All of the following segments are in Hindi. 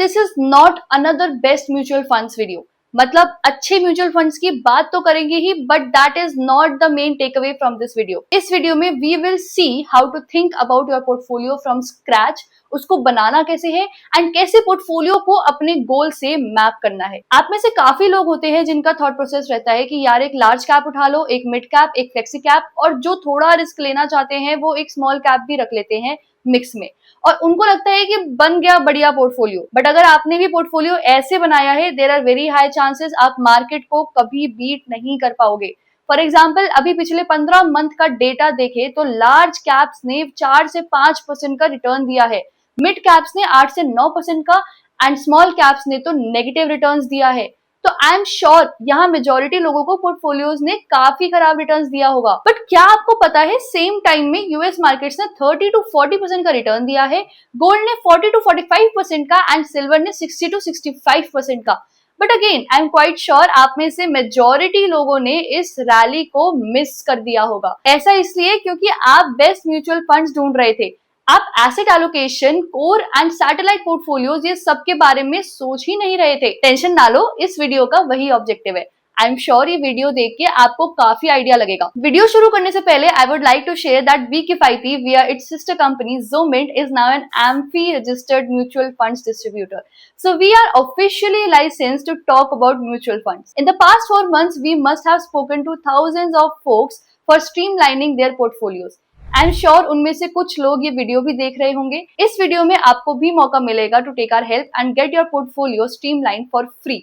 This is not another best mutual funds video. मतलब अच्छे म्यूचुअल फंड्स की बात तो करेंगे ही, but that is not the main take away from this video. इस वीडियो में we will see how to think about your portfolio from scratch, उसको बनाना कैसे है एंड कैसे पोर्टफोलियो को अपने गोल से मैप करना है। आप में से काफी लोग होते हैं जिनका थॉट प्रोसेस रहता है कि यार एक लार्ज कैप उठा लो, एक मिड कैप, एक फ्लेक्सी कैप, और जो थोड़ा रिस्क लेना चाहते हैं वो एक स्मॉल कैप भी रख लेते हैं मिक्स में, और उनको लगता है कि बन गया बढ़िया पोर्टफोलियो। बट अगर आपने भी पोर्टफोलियो ऐसे बनाया है, there are very high chances आप मार्केट को कभी बीट नहीं कर पाओगे। फॉर एग्जाम्पल, अभी पिछले 15 मंथ का डेटा देखे तो लार्ज कैप्स ने 4 से 5% का रिटर्न दिया है, मिड कैप्स ने 8 से 9% का, एंड स्मॉल कैप्स ने तो नेगेटिव रिटर्न्स दिया है। तो आई एम श्योर यहाँ मेजोरिटी लोगों को पोर्टफोलियोज ने काफी खराब रिटर्न्स दिया होगा। बट क्या आपको पता है सेम टाइम में यूएस मार्केट्स ने 30 to 40% का रिटर्न दिया है, गोल्ड ने 40 to 45% का, एंड सिल्वर ने 60 to 65% का। But again I am quite sure आप में से मेजोरिटी लोगों ने इस रैली को मिस कर दिया होगा। ऐसा इसलिए क्योंकि आप बेस्ट म्यूचुअल फंड्स ढूंढ रहे थे, आप asset allocation, core and satellite portfolios ये सब के बारे में सोच ही नहीं रहे थे। टेंशन ना लो, इस वीडियो का वही ऑब्जेक्टिव है। आई एम श्योर ये वीडियो देख के आपको काफी आइडिया लगेगा। वीडियो शुरू करने से पहले I would like to share that we किफायती via its sister company Zoomint is now an AMFI registered mutual funds distributor. So we are officially licensed to talk about mutual funds. In the past 4 months, we must have spoken to thousands of folks for streamlining their portfolios. I am sure उनमें से कुछ लोग ये वीडियो भी देख रहे होंगे। इस वीडियो में आपको भी मौका मिलेगा to take our help and get your portfolio streamline for free,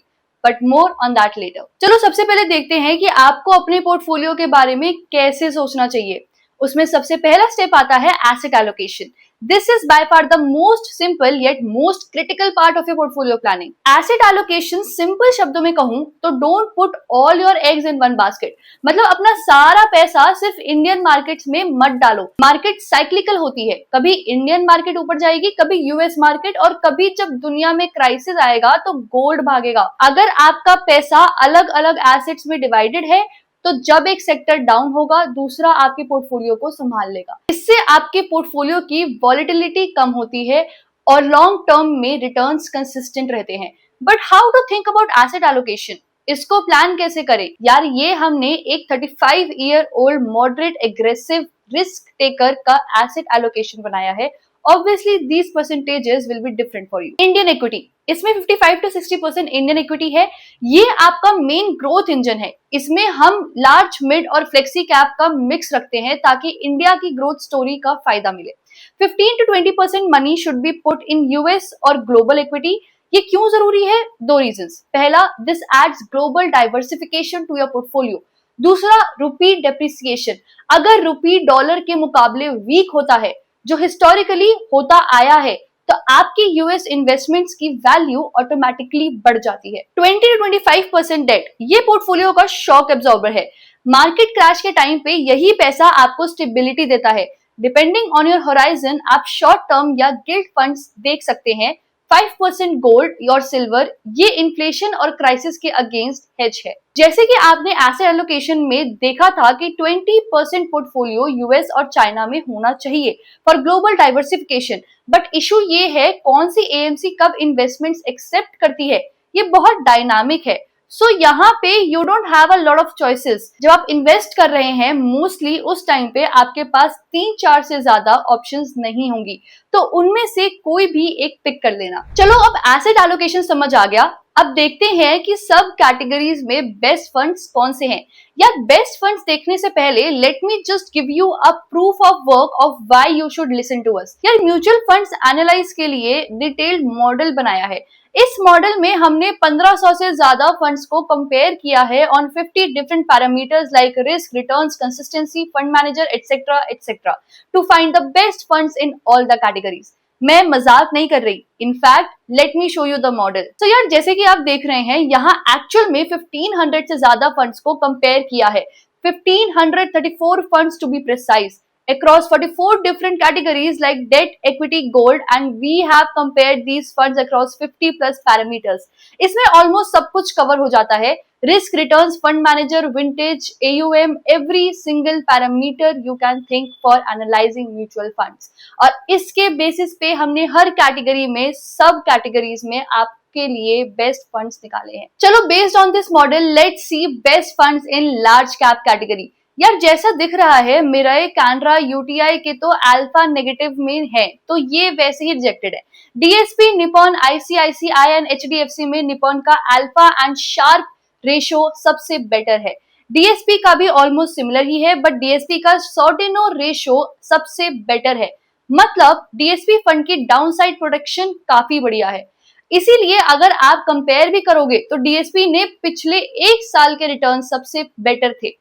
but more on that later. चलो सबसे पहले देखते हैं कि आपको अपने पोर्टफोलियो के बारे में कैसे सोचना चाहिए। उसमें सबसे पहला स्टेप आता है asset allocation. This is by far the most simple yet most critical part of your portfolio planning. Asset allocation simple शब्दों में कहूं तो don't put all your eggs in one basket. मतलब अपना सारा पैसा सिर्फ इंडियन मार्केट्स में मत डालो। मार्केट साइक्लिकल होती है, कभी इंडियन मार्केट ऊपर जाएगी, कभी यूएस मार्केट, और कभी जब दुनिया में क्राइसिस आएगा तो गोल्ड भागेगा। अगर आपका पैसा अलग अलग एसेट्स में डिवाइडेड है तो जब एक सेक्टर डाउन होगा दूसरा आपके पोर्टफोलियो को संभाल लेगा। इससे आपके पोर्टफोलियो की वॉलेटिलिटी कम होती है और लॉन्ग टर्म में रिटर्न्स कंसिस्टेंट रहते हैं। But how to think about asset allocation, इसको प्लान कैसे करें? यार ये हमने एक 35 year old moderate aggressive risk taker का एसेट एलोकेशन बनाया है। Obviously, these percentages will be different for you. Indian equity, इसमें 55 to 60% इंडियन इक्विटी है। ये आपका मेन ग्रोथ इंजन है। इसमें हम लार्ज, मिड और फ्लेक्सी कैप का मिक्स रखते हैं ताकि इंडिया की ग्रोथ स्टोरी का फायदा मिले। 15 to 20% money should be put in US और ग्लोबल इक्विटी। ये क्यों जरूरी है? 2 रीजंस। पहला, this adds global diversification to your portfolio. दूसरा, रुपी डेप्रिसिएशन। अगर रुपी डॉलर के मुकाबले वीक होता है, जो हिस्टोरिकली होता आया है, तो आपकी यूएस इन्वेस्टमेंट्स की वैल्यू ऑटोमेटिकली बढ़ जाती है। 20 to 25% डेट, ये पोर्टफोलियो का शॉक एब्जॉर्बर है। मार्केट क्रैश के टाइम पे यही पैसा आपको स्टेबिलिटी देता है। डिपेंडिंग ऑन योर होराइजन आप शॉर्ट टर्म या गिल्ड फंड्स देख सकते हैं। 5% गोल्ड और सिल्वर, ये इन्फ्लेशन और क्राइसिस के अगेंस्ट हेज है। जैसे कि आपने एसेट एलोकेशन में देखा था कि 20% पोर्टफोलियो यूएस और चाइना में होना चाहिए for global diversification. But issue ये है कौन सी एएमसी कब इन्वेस्टमेंट्स एक्सेप्ट करती है, ये बहुत डायनामिक है। सो यहाँ पे you don't have a lot of choices. जब आप इन्वेस्ट कर रहे हैं मोस्टली उस टाइम पे आपके पास 3-4 से ज्यादा ऑप्शंस नहीं होंगी, तो उनमें से कोई भी एक पिक कर लेना। चलो अब एसेट एलोकेशन समझ आ गया, अब देखते हैं कि सब कैटेगरीज में बेस्ट फंड्स कौन से हैं। यार बेस्ट फंड्स देखने से पहले let me just give you a proof of work of why you should listen to us. यार म्यूचुअल फंड्स एनालाइज के लिए डिटेल्ड मॉडल बनाया है। इस मॉडल में हमने 1500 से ज्यादा फंड्स को कंपेयर किया है on 50 different parameters like risk, returns, consistency, fund manager etcetera etcetera to find the best funds in all the categories. मैं मजाक नहीं कर रही, in fact let me show you the model. तो यार जैसे कि आप देख रहे हैं यहाँ एक्चुअल में 1500 से ज्यादा फंड्स को कंपेयर किया है, 1534 funds to be precise across 44 different categories like debt, equity, gold, and we have compared these funds across 50 plus parameters. इसमें almost सब कुछ cover हो जाता है, risk, returns, fund manager, vintage, AUM, every single parameter you can think for analyzing mutual funds. और इसके बेसिस पे हमने हर कैटेगरी में, सब कैटेगरीज में आपके लिए बेस्ट फंड्स निकाले हैं। चलो based on this model let's see best funds in large cap category. यार जैसा दिख रहा है मिराई, कैनरा, यूटीआई के तो अल्फा नेगेटिव में है, तो ये वैसे ही रिजेक्टेड है। DSP, Nippon, ICICI and HDFC में निपॉन का अल्फा एंड शार्प रेशो सबसे बेटर है। डीएसपी का भी ऑलमोस्ट सिमिलर ही है, बट डीएसपी का सॉर्टिनो रेशो सबसे बेटर है। मतलब डीएसपी फंड की डाउनसाइड प्रोटेक्शन काफी बढ़िया है। इसीलिए अगर आप कंपेयर भी करोगे तो डीएसपी ने पिछले एक साल के रिटर्न सबसे बेटर थे।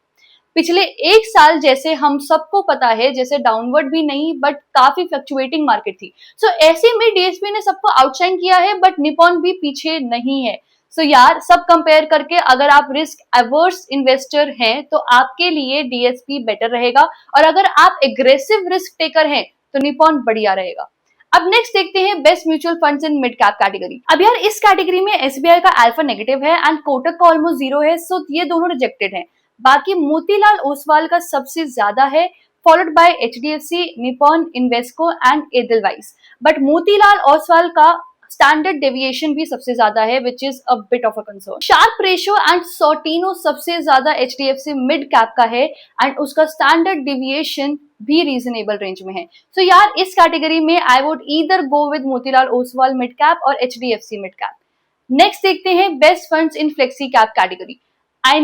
पिछले एक साल जैसे हम सबको पता है, जैसे डाउनवर्ड भी नहीं बट काफी फ्लक्चुएटिंग मार्केट थी। सो ऐसे में डीएसपी ने सबको आउटशाइन किया है, बट निपॉन भी पीछे नहीं है। सो यार सब कंपेयर करके अगर आप रिस्क एवर्स इन्वेस्टर हैं तो आपके लिए डीएसपी बेटर रहेगा, और अगर आप एग्रेसिव रिस्क टेकर हैं तो निपॉन बढ़िया रहेगा। अब नेक्स्ट देखते हैं best mutual funds in mid cap category. अब यार इस कैटेगरी में एसबीआई का अल्फा नेगेटिव है एंड कोटक का ऑलमोस्ट 0 है, सो ये दोनों रिजेक्टेड हैं। बाकी मोतीलाल ओसवाल का सबसे ज्यादा है, followed by HDFC, Nippon, Invesco and Edelweiss. But Motilal Oswal का स्टैंडर्ड डेविएशन भी सबसे ज्यादा है, which is a bit of a concern. Sharpe ratio and Sortino सबसे ज्यादा एचडीएफसी मिड कैप का है एंड उसका स्टैंडर्ड डेविएशन भी रीजनेबल रेंज में है। सो यार इस कैटेगरी में I would either go with Motilal Oswal mid cap और एचडीएफसी मिड कैप। नेक्स्ट देखते हैं best funds in flexi cap category. I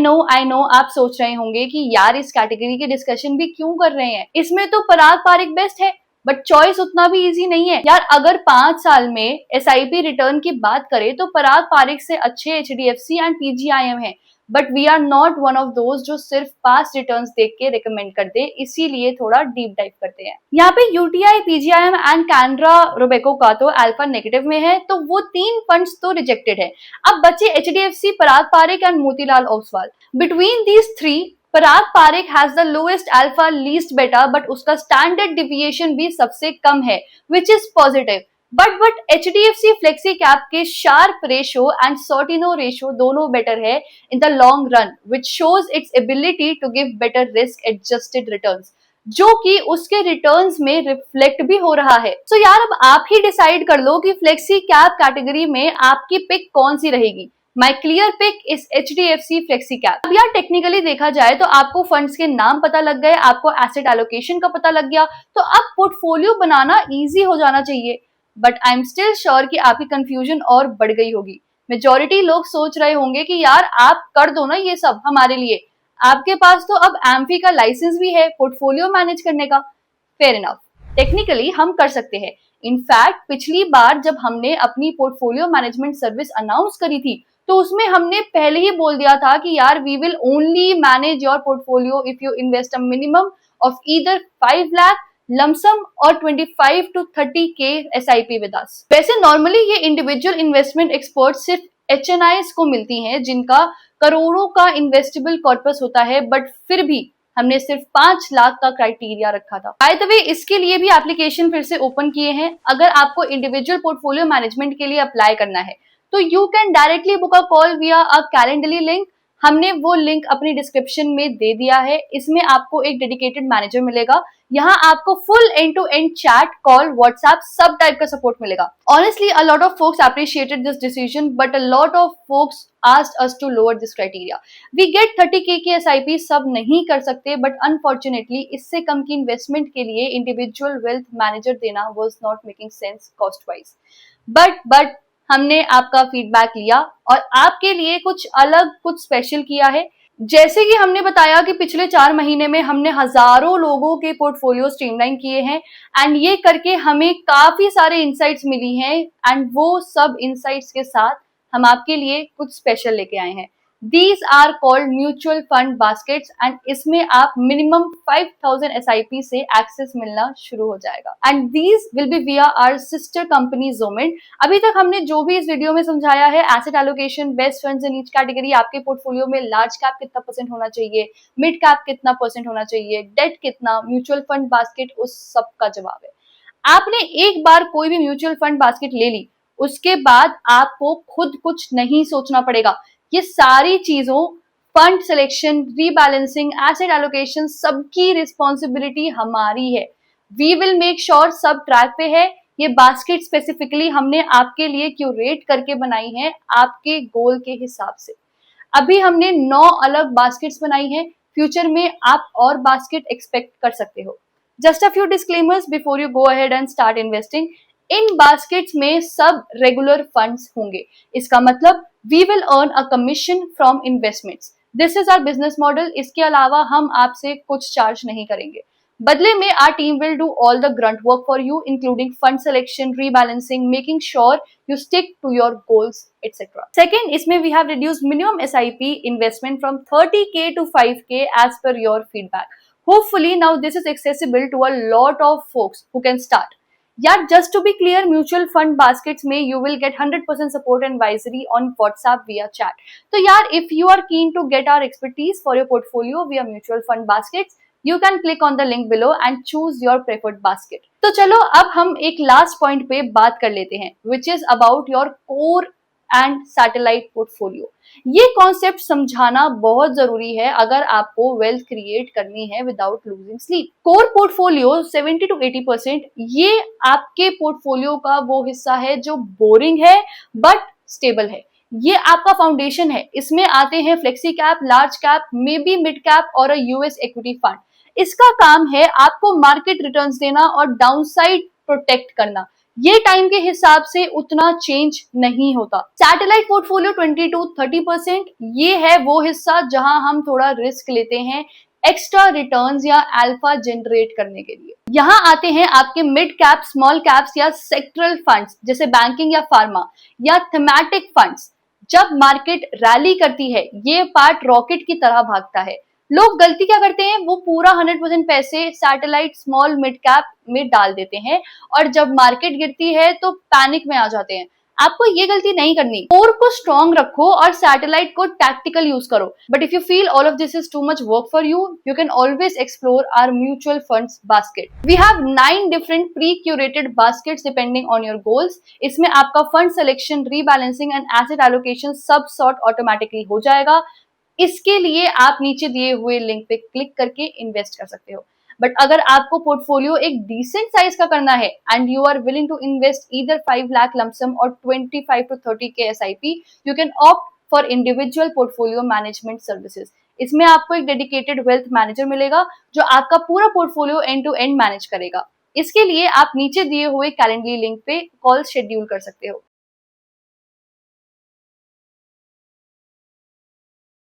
know आप सोच रहे होंगे कि यार इस कैटेगरी की डिस्कशन भी क्यों कर रहे हैं, इसमें तो पराग पारिक बेस्ट है। बट चॉइस उतना भी इजी नहीं है यार। अगर 5 साल में एसआईपी रिटर्न की बात करें तो पराग पारिक से अच्छे एचडीएफसी एंड पीजीआईएम है, but we are not one of those जो सिर्फ पास्ट रिटर्न्स देख के रिकमेंड कर दे, इसीलिए थोड़ा डीप डाइव करते हैं। यहाँ पे UTI, PGIM and Canara Robeco का तो अल्फा नेगेटिव में है, तो वो 3 फंड्स तो रिजेक्टेड है। अब बचे HDFC, Parag Parikh and Motilal Oswal. Between these 3 Parag Parikh has the lowest alpha, least beta, but उसका स्टैंडर्ड डिविएशन भी सबसे कम है, which is positive. But HDFC flexi cap के Sharpe ratio and Sortino ratio दोनों बेटर है in the long run, which shows its ability to give better risk adjusted returns, जो कि उसके रिटर्न्स में रिफ्लेक्ट भी हो रहा है। सो यार अब आप ही डिसाइड कर लो कि फ्लेक्सी कैप कैटेगरी में आपकी पिक कौन सी रहेगी। My clear pick is HDFC flexi cap. अब यार टेक्निकली देखा जाए तो आपको फंड्स के नाम पता लग गए, आपको एसेट एलोकेशन का पता लग गया, तो अब पोर्टफोलियो बनाना इजी हो जाना चाहिए। But I am still sure कि आपकी कंफ्यूजन और बढ़ गई होगी। मेजॉरिटी लोग सोच रहे होंगे कि यार आप कर दो ना ये सब हमारे लिए, आपके पास तो अब एम्फी का लाइसेंस भी है पोर्टफोलियो मैनेज करने का। फेयर इनफ, टेक्निकली हम कर सकते हैं। इनफैक्ट पिछली बार जब हमने अपनी पोर्टफोलियो मैनेजमेंट सर्विस अनाउंस करी थी तो उसमें हमने पहले ही बोल दिया था कि यार we will only manage your portfolio if you invest a minimum of either 5 lakh lump sum और 25 to 30K SIP with us. वैसे नॉर्मली ये इंडिविजुअल इन्वेस्टमेंट एक्सपर्ट सिर्फ HNIs को मिलती हैं जिनका करोड़ों का इन्वेस्टेबल कॉर्पस होता है, बट फिर भी हमने सिर्फ 5 लाख का क्राइटेरिया रखा था। बाय द वे इसके लिए भी एप्लीकेशन फिर से ओपन किए हैं। अगर आपको इंडिविजुअल पोर्टफोलियो मैनेजमेंट के लिए अप्लाई करना है तो you can directly book a call विया अ कैलेंडरली लिंक। हमने वो लिंक अपनी डिस्क्रिप्शन में दे दिया है। इसमें आपको एक डेडिकेटेड मैनेजर मिलेगा। यहाँ आपको full end to end chat, call, WhatsApp सब टाइप का सपोर्ट मिलेगा। Honestly a lot of folks appreciated this decision, but a lot of folks asked us to lower this criteria. We get 30K की SIP सब नहीं कर सकते, बट अनफॉर्चुनेटली इससे कम की इन्वेस्टमेंट के लिए इंडिविजुअल वेल्थ मैनेजर देना was not making sense cost wise. But हमने आपका फीडबैक लिया और आपके लिए कुछ अलग, कुछ स्पेशल किया है। जैसे कि हमने बताया कि पिछले 4 महीने में हमने हजारों लोगों के पोर्टफोलियो स्ट्रीमलाइन किए हैं एंड ये करके हमें काफी सारे इंसाइट्स मिली हैं, एंड वो सब इंसाइट्स के साथ हम आपके लिए कुछ स्पेशल लेके आए हैं। These are called mutual fund baskets and इसमें आप मिनिमम 5000 SIP से एक्सेस मिलना शुरू हो जाएगा। And these will be via our sister company Zomin। अभी तक हमने जो भी इस वीडियो में समझाया है, asset allocation, best funds in each category, आपके पोर्टफोलियो में लार्ज कैप कितना परसेंट होना चाहिए, मिड कैप कितना परसेंट होना चाहिए, डेट कितना, म्यूचुअल फंड बास्केट, उस सब का जवाब है। आपने एक बार कोई भी म्यूचुअल फंड बास्केट ले ली, उसके बाद आपको खुद कुछ नहीं सोचना पड़ेगा। ये सारी चीजों, fund selection, rebalancing, asset allocation, सबकी रिस्पॉन्सिबिलिटी हमारी है। वी विल मेक श्योर सब ट्रैक पे है। ये बास्केट स्पेसिफिकली हमने आपके लिए क्यूरेट करके बनाई है आपके गोल के हिसाब से। अभी हमने 9 अलग बास्केट्स बनाई हैं, फ्यूचर में आप और बास्केट एक्सपेक्ट कर सकते हो। Just a few disclaimers before you go ahead and start investing. इन बास्केट्स में सब रेगुलर फंड्स होंगे। इसका मतलब we will earn a commission from investments. This is our business model. इसके अलावा हम आपसे कुछ चार्ज नहीं करेंगे। बदले में our team will do all the grunt work for you, including fund selection, rebalancing, making sure you stick to your goals, etc. Second, इसमें we have reduced minimum SIP investment from 30K to 5K as per your feedback. Hopefully now this is accessible to a lot of folks who can start. यार, just to be clear, mutual fund baskets में you will get 100% support and advisory on WhatsApp via chat. तो यार, if you are keen to get our expertise for your portfolio via mutual fund baskets, you can click on the link below and choose your preferred basket. तो चलो अब हम एक लास्ट पॉइंट पे बात कर लेते हैं, which is about your core and satellite portfolio. ये कॉन्सेप्ट समझाना बहुत जरूरी है अगर आपको वेल्थ क्रिएट करनी है without losing sleep. Core portfolio 70 to 80% ये आपके पोर्टफोलियो का वो हिस्सा है जो बोरिंग है बट स्टेबल है। ये आपका फाउंडेशन है। इसमें आते हैं flexi cap, large cap, may be mid cap और अ यूएस इक्विटी फंड। इसका काम है आपको मार्केट रिटर्न्स देना और डाउनसाइड प्रोटेक्ट करना। ये टाइम के हिसाब से उतना चेंज नहीं होता। सैटेलाइट पोर्टफोलियो 20 to 30%, ये है वो हिस्सा जहां हम थोड़ा रिस्क लेते हैं एक्स्ट्रा रिटर्न्स या अल्फा जनरेट करने के लिए। यहाँ आते हैं आपके मिड कैप, स्मॉल कैप्स या सेक्टरल फंड्स जैसे बैंकिंग या फार्मा या थीमेटिक फंड्स। जब मार्केट रैली करती है ये पार्ट रॉकेट की तरह भागता है। लोग गलती क्या करते हैं, वो पूरा 100% पैसे सैटेलाइट, स्मॉल, मिड कैप में डाल देते हैं और जब मार्केट गिरती है तो पैनिक में आ जाते हैं। आपको ये गलती नहीं करनी। कोर को स्ट्रॉन्ग रखो और सैटेलाइट को टैक्टिकल यूज करो। But if you feel all of this is too much work for you, you can always explore our mutual funds basket. We have 9 different pre curated baskets depending on your goals. इसमें आपका fund selection, rebalancing and asset allocation सब सॉर्ट ऑटोमेटिकली हो जाएगा। इसके लिए आप नीचे दिए हुए लिंक पे क्लिक करके इन्वेस्ट कर सकते हो। बट अगर आपको पोर्टफोलियो एक डिसेंट साइज का करना है and you are willing to invest either 5 lakh lump sum और 25 to 30K SIP, you can opt for individual portfolio management services. इसमें आपको एक डेडिकेटेड वेल्थ मैनेजर मिलेगा जो आपका पूरा portfolio end to end manage करेगा। इसके लिए आप नीचे दिए हुए कैलेंडली लिंक पे कॉल शेड्यूल कर सकते हो।